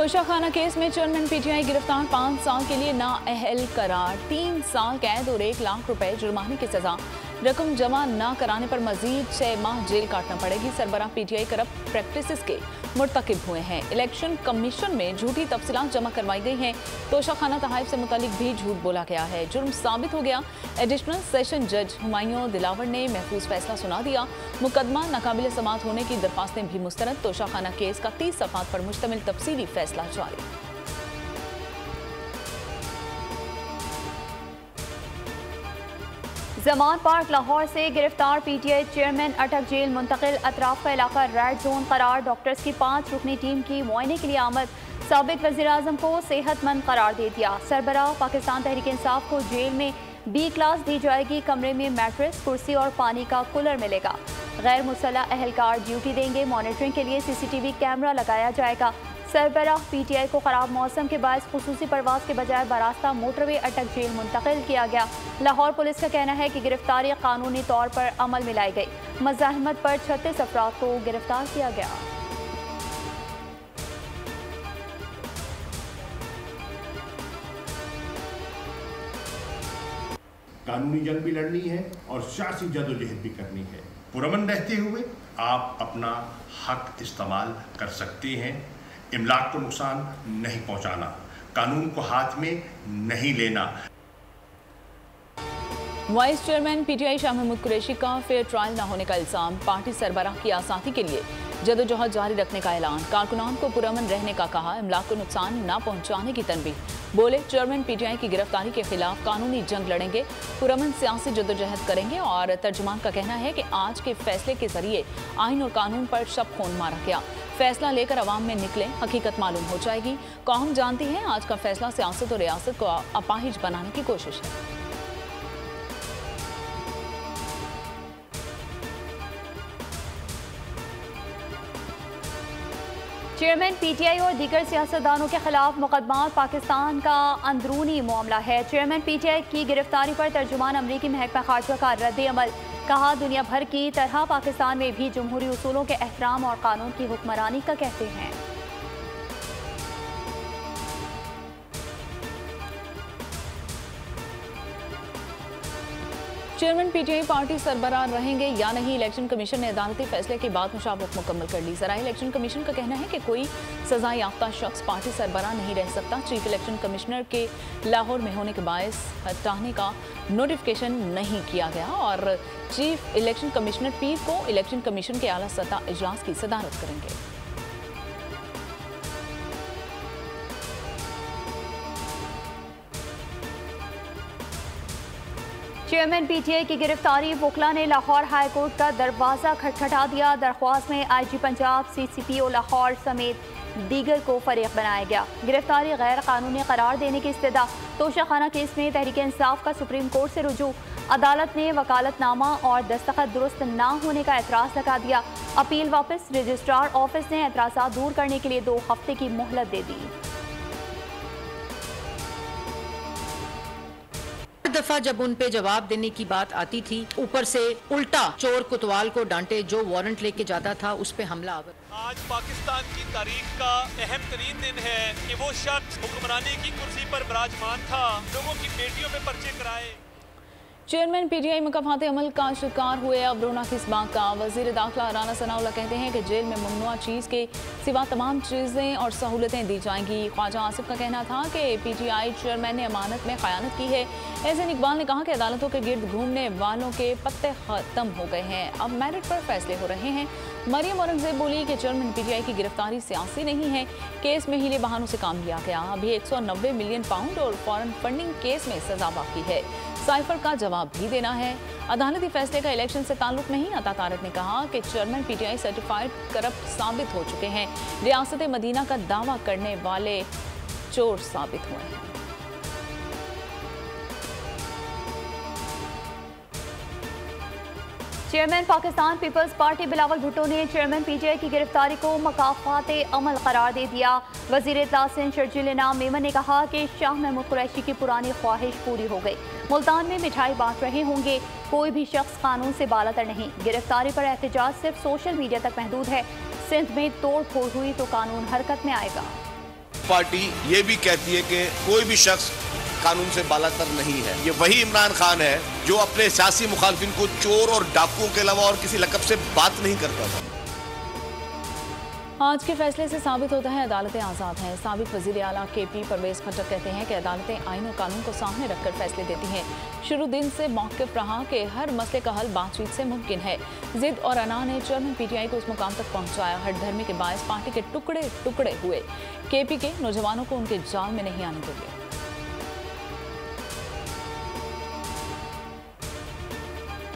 Toshakhana case में chairman PTI गिरफ्तार, 5 साल के लिए नाअहल करार, 3 साल कैद और 1 लाख रुपए जुर्माने की सजा। रकम जमा न कराने पर मजीद 6 माह जेल काटना पड़ेगी। सरबराह पीटीआई करप्ट प्रैक्टिसेस के मुर्तकिब हुए हैं। इलेक्शन कमीशन में झूठी तफसीलात जमा करवाई गई हैं। तोशाखाना तहाइफ से मुतालिक भी झूठ बोला गया है। जुर्म साबित हो गया। एडिशनल सेशन जज हुमायूं दिलावर ने महफूज फैसला सुना दिया। मुकदमा नाकाबिल समाअत होने की दरख्वास्तें भी मुस्तरद। तोशाखाना केस का 30 सफ़हात पर मुश्तमिल तफसीली फैसला जारी। जमान पार्क लाहौर से गिरफ्तार पीटीआई चेयरमैन अटक जेल मुंतकिल। अतराफ का इलाका रेड जोन करार। डॉक्टर्स की 5 रुकनी टीम की मुआयने के लिए आमद। साबिक वज़ीर आज़म को सेहतमंद करार दे दिया। सरबराह पाकिस्तान तहरीक इंसाफ को जेल में B क्लास दी जाएगी। कमरे में मैट्रेस, कुर्सी और पानी का कूलर मिलेगा। गैर मुसल्लह अहलकार ड्यूटी देंगे। मॉनिटरिंग के लिए CCTV कैमरा लगाया जाएगा। सरबराह पीटीआई को खराब मौसम के बायस खुसूसी परवास के बजाय बरास्ता मोटरवे अटक जेल मुंतकिल किया गया। लाहौर पुलिस का कहना है कि गिरफ्तारी कानूनी तौर पर अमल में लाई गई। मज़ाहमत पर 36 अफराद को गिरफ्तार किया गया। कानूनी जंग भी लड़नी है और सियासी जदोजहद भी करनी है। पुरअमन रहते हुए आप अपना हक इस्तेमाल कर सकते हैं। इमलाक को नुकसान नहीं पहुंचाना, कानून को हाथ में नहीं लेना। Vice chairman PTI Shah Mahmood Qureshi का फेयर ट्रायल न होने का इल्जाम। पार्टी सरबराह की आसानी के लिए जदोजहद जारी रखने का ऐलान। कारकुनान को पुरअमन रहने का कहा। इमलाक को नुकसान न पहुंचाने की तनबीह। बोले, चेयरमैन पीटीआई की गिरफ्तारी के खिलाफ कानूनी जंग लड़ेंगे, पुरअमन सियासी जदोजहद करेंगे। और तर्जुमान का कहना है कि आज के फैसले के जरिए आइन और कानून पर शब खून मारा गया। फैसला लेकर अवाम में निकले, हकीकत मालूम हो जाएगी। कौम जानती है आज का फैसला सियासत और रियासत को अपाहिज बनाने की कोशिश है। चेयरमैन पीटीआई और दीगर सियासतदानों के खिलाफ मुकदमात पाकिस्तान का अंदरूनी मामला है। चेयरमैन पीटीआई की गिरफ्तारी पर तर्जुमान अमरीकी महकमा खारजा का रद्द अमल। कहा, दुनिया भर की तरह पाकिस्तान में भी जमहूरी उसूलों के एहतराम और कानून की हुक्मरानी का कहते हैं। चेयरमैन पीटीआई पार्टी सरबराह रहेंगे या नहीं, इलेक्शन कमीशन ने अदालती फैसले के बाद मुशावरत मुकम्मल कर ली। ज़राए इलेक्शन कमीशन का कहना है कि कोई सजा याफ्ता शख्स पार्टी सरबराह नहीं रह सकता। चीफ इलेक्शन कमिश्नर के लाहौर में होने के बायस हटाने का नोटिफिकेशन नहीं किया गया और चीफ इलेक्शन कमिश्नर पीर को इलेक्शन कमीशन के आला सतह इजलास की सदारत करेंगे। चेयरमैन पीटीआई की गिरफ्तारी। वकला ने लाहौर हाई कोर्ट का दरवाज़ा खटखटा दिया। दरख्वास्त में IG पंजाब, CCPO लाहौर समेत दीगर को फरीक बनाया गया। गिरफ्तारी गैर कानूनी करार देने की इस्तदा। तोशाखाना केस में तहरीक इंसाफ का सुप्रीम कोर्ट से रुजू। अदालत ने वकालतनामा और दस्तखत दुरुस्त न होने का एतराज़ लगा दिया। अपील वापस। रजिस्ट्रार ऑफिस ने एतराज़ात दूर करने के लिए 2 हफ्ते की मोहलत दे दी। दफा जब उन पे जवाब देने की बात आती थी, ऊपर से उल्टा चोर कोतवाल को डांटे, जो वारंट लेके जाता था उस पे हमला आवर। आज पाकिस्तान की तारीख का अहम तरीन दिन है कि वो शख्स हुक्मरानी की कुर्सी पर विराजमान था, लोगों की बेटियों पे पर्चे कराए। चेयरमैन पीटीआई मुकफ़ात अमल का शिकार हुए। अब रोना किस बात का। वज़ीर दाखिला राना सनाउल्लाह कहते हैं कि जेल में ममनुआ चीज़ के सिवा तमाम चीज़ें और सहूलतें दी जाएंगी। ख्वाजा आसिफ का कहना था कि पीटीआई चेयरमैन ने अमानत में ख़यानत की है। एहसन इकबाल ने कहा कि अदालतों के गिर्द घूमने वालों के पत्ते ख़त्म हो गए हैं, अब मेरिट पर फैसले हो रहे हैं। मरियम औरंगजेब बोली कि चेयरमैन पीटीआई की गिरफ्तारी सियासी नहीं है, केस में हीले बहानों से काम लिया गया। अभी 190 मिलियन पाउंड और फॉरेन फंडिंग केस में सजा बाकी है। साइफर का जवाब भी देना है। अदालती फैसले का इलेक्शन से ताल्लुक नहीं। अता तारक ने कहा कि चेयरमैन पीटीआई सर्टिफाइड करप्ट साबित हो चुके हैं। रियासत मदीना का दावा करने वाले चोर साबित हुए हैं। Chairman Pakistan Peoples Party Bilawal Bhutto ने चेयरमैन पीटीआई की गिरफ्तारी को मुकाफात अमल करार दे दिया। वज़ीर इत्तलात शर्जील इनाम मेमन ने कहा कि शाह महमूद कुरैशी की पुरानी ख्वाहिश पूरी हो गई। मुल्तान में मिठाई बांट रहे होंगे, कोई भी शख्स कानून से बालातर नहीं। गिरफ्तारी पर एहतजाज सिर्फ सोशल मीडिया तक महदूद है। सिंध में तोड़ फोड़ हुई तो कानून हरकत में आएगा। पार्टी ये भी कहती है कि कोई भी शख्स कानून से बालातर नहीं है। ये वही इमरान खान है जो अपने सियासी मुखालिफिन को चोर और डाकुओं के अलावा और किसी लक़ब से बात नहीं करता था। आज के फैसले से साबित होता है अदालतें आज़ाद हैं। साबिक वज़ीर आला KP परवेज़ खट्टर कहते हैं कि अदालतें आइन और कानून को सामने रखकर फैसले देती हैं। शुरू दिन से मौक़िफ़ रहा कि हर मसले का हल बातचीत से मुमकिन है। ज़िद और अना ने चेयरमैन PTI को उस मुकाम तक पहुँचाया। हठधर्मी के बायस पार्टी के टुकड़े टुकड़े हुए। KP के नौजवानों को उनके जाल में नहीं आने देंगे।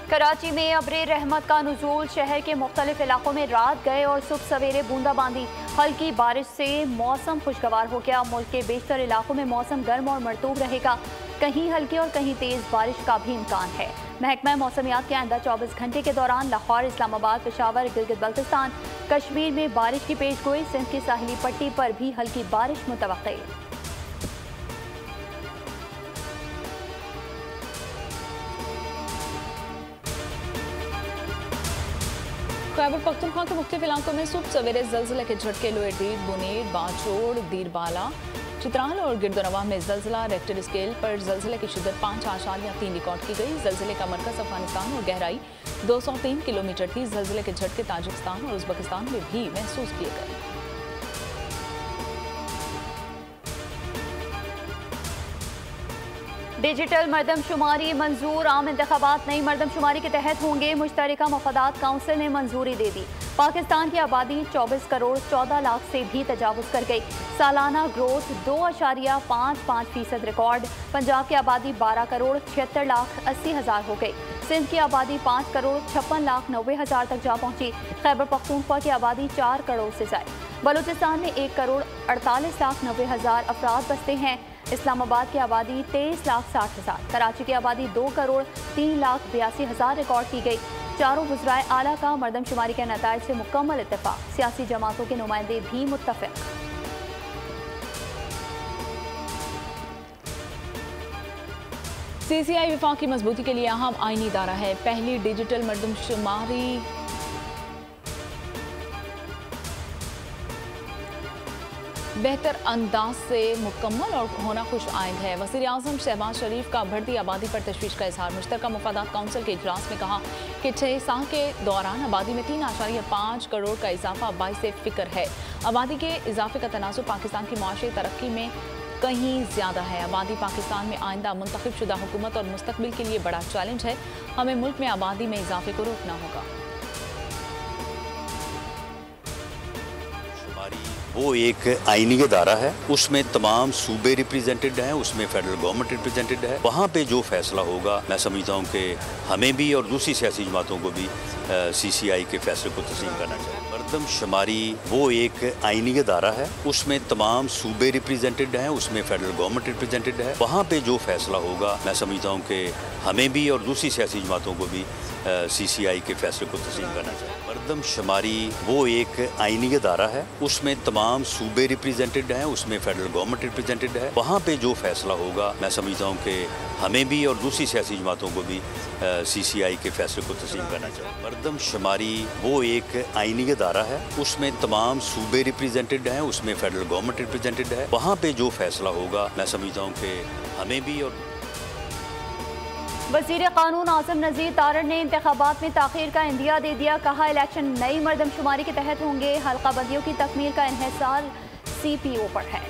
कराची में अब्रे रहमत का नुज़ूल। शहर के मुख्तलिफ इलाकों में रात गए और सुबह सवेरे बूंदाबांदी। हल्की बारिश से मौसम खुशगवार हो गया। मुल्क के बेशतर इलाकों में मौसम गर्म और मरतूब रहेगा। कहीं हल्की और कहीं तेज़ बारिश का भी इम्कान है। महकमा मौसमियात के आइंदा 24 घंटे के दौरान लाहौर, इस्लामाबाद, पेशावर, गिलगित बल्तिस्तान, कश्मीर में बारिश की पेशगोई। सिंध की साहिली पट्टी पर भी हल्की बारिश मुतवक्के। खैबर पख्तूनख्वा के मुख्तलिफ इलाकों में सुबह सवेरे ज़लज़ले के झटके। लोअर बुनीर, बाचोड़, दीरबाला, चित्राल और गिरदोनवा में ज़लज़ला। रेक्टर स्केल पर ज़लज़ले की शिद्दत 5.3 रिकॉर्ड की गई। ज़लज़ले का मरकज़ अफगानिस्तान और गहराई 203 किलोमीटर थी। ज़लज़ले के झटके ताजिकिस्तान और उज़्बेकिस्तान में भी महसूस किए गए। डिजिटल मरदमशुमारी मंजूर। आम इंतखाबात नई मरदमशुमारी के तहत होंगे। मुश्तरका मफादात काउंसिल ने मंजूरी दे दी। पाकिस्तान की आबादी 24 करोड़ 14 लाख से भी तजावुज़ कर गई। सालाना ग्रोथ 2.55% रिकॉर्ड। पंजाब की आबादी 12 करोड़ 76 लाख 80 हज़ार हो गई। सिंध की आबादी 5 करोड़ 56 लाख 90 हज़ार तक जा पहुंची। खैबर पख्तूनख्वा की आबादी 4 करोड़ से ज़ायद। बलूचिस्तान में 1 करोड़ 48 लाख 90 हज़ार अफराद बसते हैं। इस्लामाबाद की आबादी 23 लाख 60 हज़ार। कराची की आबादी 2 करोड़ 3 लाख 82 हज़ार रिकॉर्ड की गई। चारों वज़राए आला का मरदमशुमारी के नताइज से मुकम्मल इत्तेफाक। सियासी जमातों के नुमाइंदे भी मुत्तफ़िक़। CCI विफाक की मजबूती के लिए अहम आईनी इदारा है। पहली डिजिटल मरदमशुमारी बेहतर अंदाज से मुकम्मल और होना खुश आइंद है। वज़ीर आज़म शहबाज शरीफ का बढ़ती आबादी पर तशवीश का इजहार। मुश्तरका मफादात काउंसिल के इजलास में कहा कि 6 साल के दौरान आबादी में 3.5 करोड़ का इजाफा बाइसे फ़िक्र है। आबादी के इजाफे का तनासुब पाकिस्तान की माशी तरक्की में कहीं ज़्यादा है। आबादी पाकिस्तान में आइंदा मुंतखब शुदा हुकूमत और मुस्तकबिल के लिए बड़ा चैलेंज है। हमें मुल्क में आबादी में इजाफे को रोकना होगा। वो एक आईनी अदारा है, उसमें तमाम सूबे रिप्रेजेंटेड हैं, उसमें फेडरल गवर्नमेंट रिप्रेजेंटेड है। वहाँ पे जो फैसला होगा, मैं समझता हूँ कि हमें भी और दूसरी सियासी जमातों को भी CCI के फैसले को तस्लीम करना चाहिए। मरदमशुमारी वो एक आईनी अदारा है, उसमें तमाम सूबे रिप्रेजेंटेड हैं, उसमें फेडरल गवर्नमेंट रिप्रेजेंटेड है। वहाँ पे जो फैसला होगा, मैं समझता हूँ कि हमें भी और दूसरी सियासी जमातों को भी CCI के फैसले को तस्लीम करना चाहिए। मरदमशुमारी वो एक आईनी अदारा है, उसमें तमाम सूबे रिप्रेजेंटेड हैं, उसमें फेडरल गवर्नमेंट रिप्रेजेंटेड है। वहाँ पे जो फैसला होगा, मैं समझता हूँ कि हमें भी और दूसरी सियासी जमातों को भी CCI के फैसले को तस्लीम करना चाहिए। मरदमशुमारी वो एक आईनी अदारा है, उसमें तमाम सूबे रिप्रेजेंटेड हैं, उसमें फेडरल गवर्नमेंट रिप्रेजेंटेड है। वहाँ पे जो फैसला होगा, मैं समझता हूँ कि हमें भी और वज़ीर कानून आज़म नज़ीर तारड़ ने इंतखाबात में ताख़ीर का इंदिया दे दिया। कहा इलेक्शन नई मरदमशुमारी के तहत होंगे। हल्का बंदियों की तकमील का इन्हिसार CPO पर है।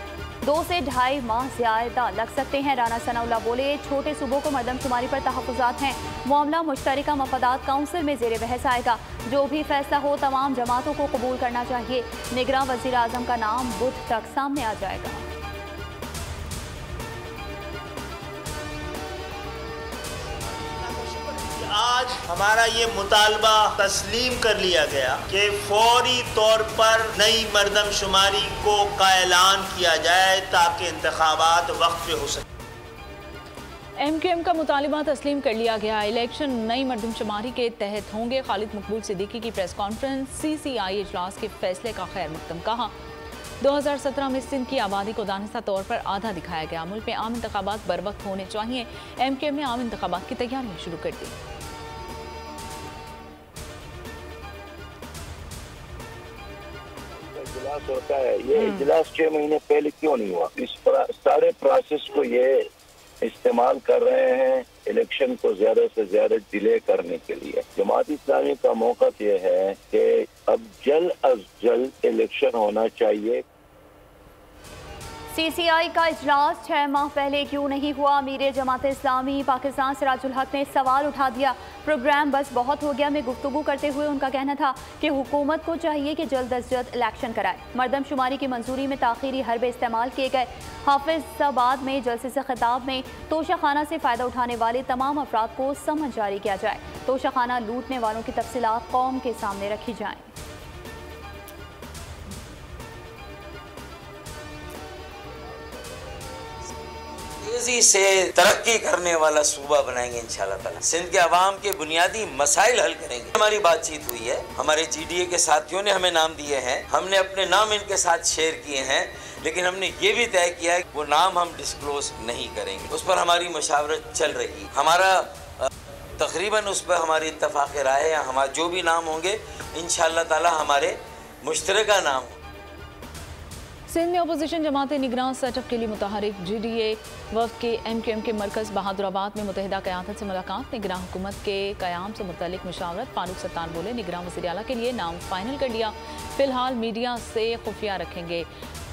2 से 2.5 माह ज़्यादा लग सकते हैं। राना सनाउल्लाह बोले छोटे सूबों को मरदमशुमारी पर तहफ़्फ़ुज़ात हैं। मामला मुश्तरका मफादात काउंसिल में ज़ेर बहस आएगा। जो भी फैसला हो तमाम जमातों को कबूल करना चाहिए। निगरां वज़ीर आज़म का नाम बुध तक सामने आ जाएगा। आज हमारा ये मुतालबा तस्लीम कर लिया गया कि फौरी तौर पर नई मरदमशुमारी को का ऐलान किया जाए ताकि इंतखाबात वक्त पे हो सके। MQM का मुतालिबा तस्लीम कर लिया गया। इलेक्शन नई मरदमशुमारी के तहत होंगे। खालिद मकबूल सिद्दीकी की प्रेस कॉन्फ्रेंस। CCI इजलास के फैसले का खैर मकदम। कहा 2017 में सिंध की आबादी को दानिस्ता तौर पर आधा दिखाया गया। मुल्क में आम इंतखाबात बर वक्त होने चाहिए। MQM ने आम इंतखाबात की तैयारियां शुरू कर दी। इजलास होता है, ये इजलास 6 महीने पहले क्यों नहीं हुआ? इस सारे प्रोसेस को ये इस्तेमाल कर रहे हैं इलेक्शन को ज्यादा से ज्यादा डिले करने के लिए। जमात इस्लामी का मौका ये है कि अब जल्द अज जल्द इलेक्शन होना चाहिए। CCI का इजलास 6 माह पहले क्यों नहीं हुआ? अमीर जमात इस्लामी पाकिस्तान सिराजुल हक ने सवाल उठा दिया। प्रोग्राम बस बहुत हो गया में गुफ्तगू करते हुए उनका कहना था कि हुकूमत को चाहिए कि जल्द अज जल्द इलेक्शन कराए। मरदमशुमारी की मंजूरी में ताखीरी हरबे इस्तेमाल किए गए। हाफिजाबाद में जलसे से खिताब में तोशाखाना से फ़ायदा उठाने वाले तमाम अफराद को समन जारी किया जाए। तोशाखाना लूटने वालों की तफसीलात कौम के सामने रखी जाएँ। तेजी से तरक्की करने वाला सूबा बनाएंगे इंशाल्लाह ताला। सिंध के अवाम के बुनियादी मसाइल हल करेंगे। हमारी बातचीत हुई है, हमारे GDA के साथियों ने हमें नाम दिए हैं, हमने अपने नाम इनके साथ शेयर किए हैं, लेकिन हमने ये भी तय किया है कि वो नाम हम डिस्क्लोज नहीं करेंगे। उस पर हमारी मशावरत चल रही। हमारा तकरीबन उस पर हमारी इत्तफाक़ राय है। हमारे जो भी नाम होंगे इंशाल्लाह ताला हमारे मुश्तरका नाम। सिंध में अपोजिशन जमात निगरान सेटअप के लिए मुतहरिक GDA वफ़द के MQM के मरकज़ बहादुराबाद में मुतहदा क़यादत से मुलाकात। निगरान हुकूमत के क़याम से मुतल्लिक मशावरत। फारूक सत्तार बोले, निगरान वज़ीर आला के लिए नाम फाइनल कर लिया, फ़िलहाल मीडिया से खुफिया रखेंगे।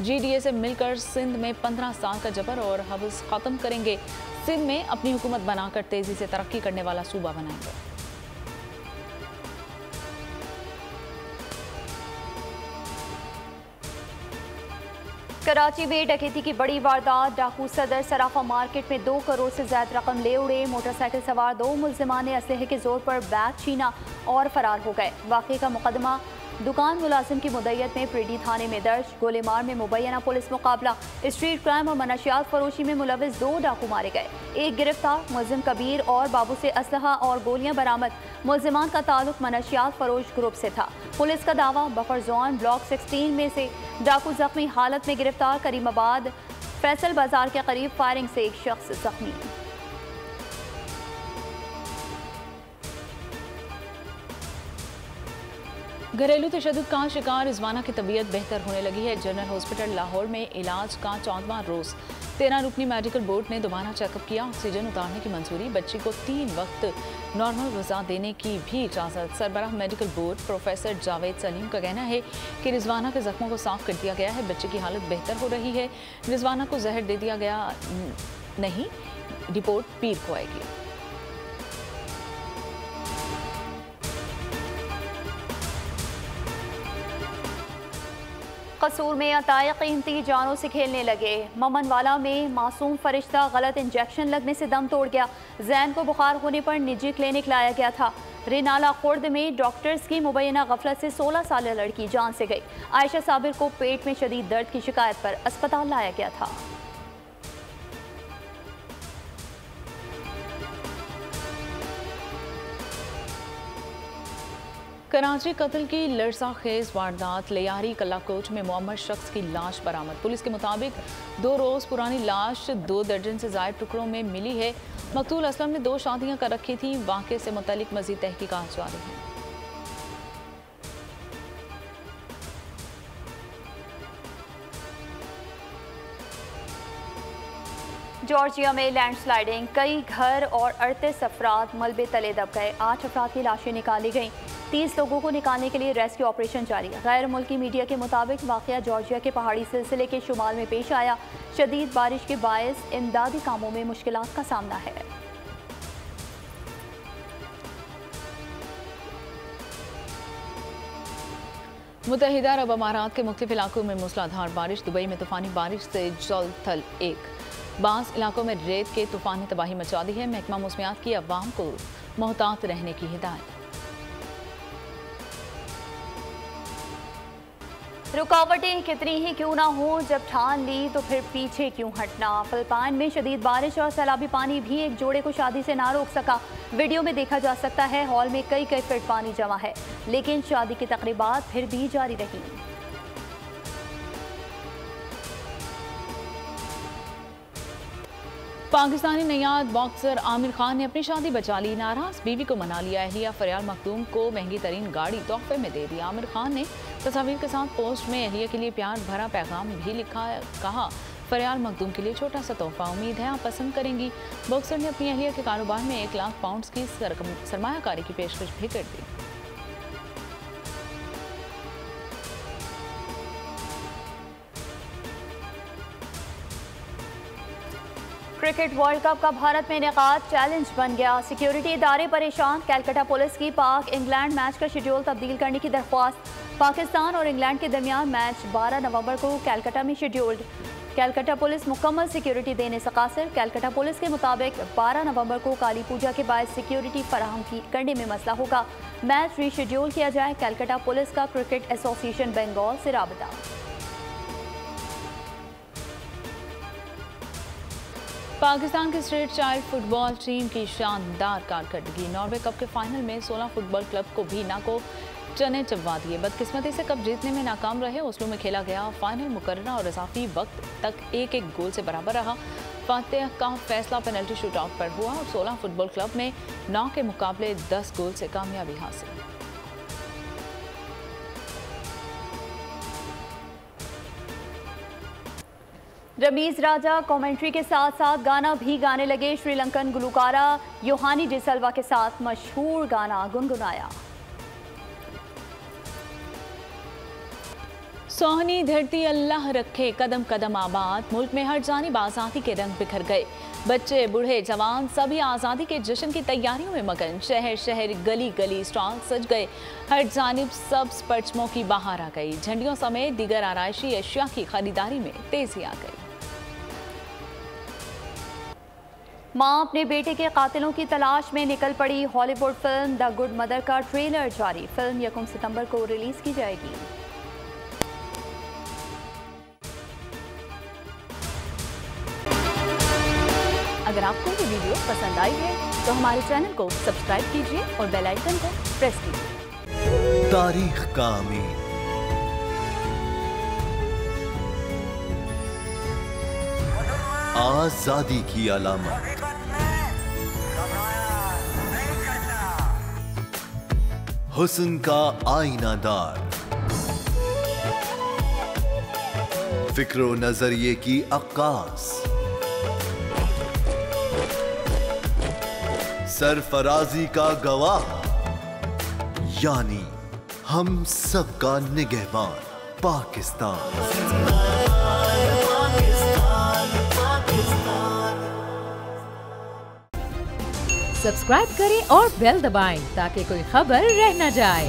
GDA से मिलकर सिंध में 15 साल का जबर और हवस ख़त्म करेंगे। सिंध में अपनी हुकूमत बनाकर तेज़ी से तरक्की करने वाला सूबा बनाएंगे। कराची में डकैती की बड़ी वारदात। डाकू सदर सराफा मार्केट में 2 करोड़ से ज्यादा रकम ले उड़े। मोटरसाइकिल सवार 2 मुल्जिमान ने असलहे के जोर पर बैग छीना और फरार हो गए। वाक़े का मुकदमा दुकान मुलाजिम की मुद्दत में प्रेडी थाने में दर्ज। गोलेमार में मुबैना पुलिस मुकाबला। स्ट्रीट क्राइम और मनशियात फरोशी में मुलविस 2 डाकू मारे गए, 1 गिरफ्तार। मुल्जिम कबीर और बाबू से असलहा और गोलियां बरामद। मुल्जिमान का ताल्लुक मनशियात फरोश ग्रुप से था। पुलिस का दावा, बफर जोन ब्लॉक 16 में से डाकू जख्मी हालत में गिरफ्तार। करीमाबाद फैसल बाजार के करीब फायरिंग से 1 शख्स जख्मी। घरेलू तशद्दुद का शिकार रिजवाना की तबीयत बेहतर होने लगी है। जनरल हॉस्पिटल लाहौर में इलाज का 14वां रोज़। 13 रुकनी मेडिकल बोर्ड ने दोबारा चेकअप किया। ऑक्सीजन उतारने की मंजूरी। बच्ची को 3 वक्त नॉर्मल ग़िज़ा देने की भी इजाज़त। सरबराह medical board professor Javed Salim का कहना है कि रिजवाना के जख्मों को साफ कर दिया गया है। बच्चे की हालत बेहतर हो रही है। रिजवाना को जहर दे दिया गया नहीं। रिपोर्ट पीर को आएगी। कसूर में अताए कीमती जानों से खेलने लगे। ममनवाला में मासूम फरिश्ता गलत इंजेक्शन लगने से दम तोड़ गया। जैन को बुखार होने पर निजी क्लिनिक लाया गया था। रिनाला खुर्द में डॉक्टर्स की मुबैना गफलत से 16 साल लड़की जान से गई। आयशा साबिर को पेट में शदीद दर्द की शिकायत पर अस्पताल लाया गया था। कराची कत्ल की लरज़ाखेज़ वारदात। लियारी कलाकोच में मुअम्मर शख्स की लाश बरामद। पुलिस के मुताबिक 2 रोज़ पुरानी लाश 2 दर्जन से ज़ायद टुकड़ों में मिली है। मकतूल असलम ने 2 शादियां कर रखी थी। वाक़े से मुतल्लिक मज़ीद तहकीकात जारी है। जॉर्जिया में लैंडस्लाइडिंग, कई घर और 38 अफराद मलबे तले दब गए। 8 अफराद की लाशें निकाली गईं। 30 लोगों को निकालने के लिए रेस्क्यू ऑपरेशन जारी। गैर मुल्की मीडिया के मुताबिक वाक़या जॉर्जिया के पहाड़ी सिलसिले के शुमाल में पेश आया। शदीद बारिश के बायस इमदादी कामों में मुश्किलात का सामना है। मुत्तहिदा अरब अमारात के मुख्तलिफ इलाकों में मूसलाधार बारिश। दुबई में तूफानी बारिश से जल थल 1। बास इलाकों में रेत के तूफानी तबाही मचा दी है। महकमा मौसमियात की अवाम को मोहतात रहने की हिदायत। रुकावटें कितनी ही क्यों ना हो, जब ठान ली तो फिर पीछे क्यों हटना। फिलिपाइन में शदीद बारिश और सैलाबी पानी भी एक जोड़े को शादी से ना रोक सका। वीडियो में देखा जा सकता है हॉल में कई फीट पानी जमा है, लेकिन शादी की तकरीबात फिर भी जारी रही। पाकिस्तानी नयाद बॉक्सर आमिर खान ने अपनी शादी बचा ली, नाराज बीवी को मना लिया। अहलिया फरियाल मखदूम को महंगी तरीन गाड़ी तोहफे में दे दी। आमिर खान ने तस्वीर के साथ पोस्ट में अहलिया के लिए प्यार भरा पैगाम भी लिखा। कहा, फरियाल मखदूम के लिए छोटा सा तोहफा, उम्मीद है आप पसंद करेंगी। बॉक्सर ने अपनी अहलिया के कारोबार में 1 लाख पाउंड की सरमायाकारी की पेशकश भी कर दी। क्रिकेट वर्ल्ड कप का भारत में इनेकाद चैलेंज बन गया। सिक्योरिटी इदारे परेशान। कैलकाटा पुलिस की पाक इंग्लैंड मैच का शेड्यूल तब्दील करने की दरख्वास्त। पाकिस्तान और इंग्लैंड के दरमियान मैच 12 नवंबर को कैलकाटा में शेड्यूल्ड। कैलकाटा पुलिस मुकम्मल सिक्योरिटी देने से कासिर। कैलकाटा पुलिस के मुताबिक 12 नवंबर को काली पूजा के बाद सिक्योरिटी फराहम करने में मसला होगा। मैच रीशेड्यूल किया जाए। कैलकाटा पुलिस का क्रिकेट एसोसिएशन बंगाल से राबता। पाकिस्तान की स्टेट चाइल्ड फुटबॉल टीम की शानदार कारकर्दगी। नॉर्वे कप के फाइनल में 16 फुटबॉल क्लब को भी ना को चने चबवा दिए। बदकिस्मती से कप जीतने में नाकाम रहे। ओस्लो में खेला गया फाइनल मुकर्ररा और इजाफी वक्त तक 1-1 गोल से बराबर रहा। फातेह का फैसला पेनल्टी शूटआउट पर हुआ और 16 फुटबॉल क्लब में 9 के मुकाबले 10 गोल से कामयाबी हासिल। रमीज राजा कमेंट्री के साथ साथ गाना भी गाने लगे। श्रीलंकन गुलकारा योहानी डिसल्वा के साथ मशहूर गाना गुनगुनाया। सोहनी धरती अल्लाह रखे कदम कदम आबाद। मुल्क में हर जानिब आज़ादी के रंग बिखर गए। बच्चे बूढ़े जवान सभी आज़ादी के जश्न की तैयारियों में मगन। शहर शहर गली गली स्टॉल सज गए। हर जानिब सब्ज परचमों की बहार आ गई। झंडियों समेत दीगर आराइशी अशिया की खरीदारी में तेजी आ गई। मां अपने बेटे के कातिलों की तलाश में निकल पड़ी। Hollywood film the good mother का ट्रेलर जारी। फिल्म 1 सितंबर को रिलीज की जाएगी। अगर आपको ये वीडियो पसंद आई है तो हमारे चैनल को सब्सक्राइब कीजिए और बेल आइकन को प्रेस कीजिए। तारीख का अमीर आजादी की अलामत। हुस्न का आईनादार। फिक्र व नजरिए की अक्कास। सरफराजी का गवाह, यानी हम सबका निगहबान पाकिस्तान। सब्सक्राइब करें और बेल दबाएं ताकि कोई खबर रह न जाए।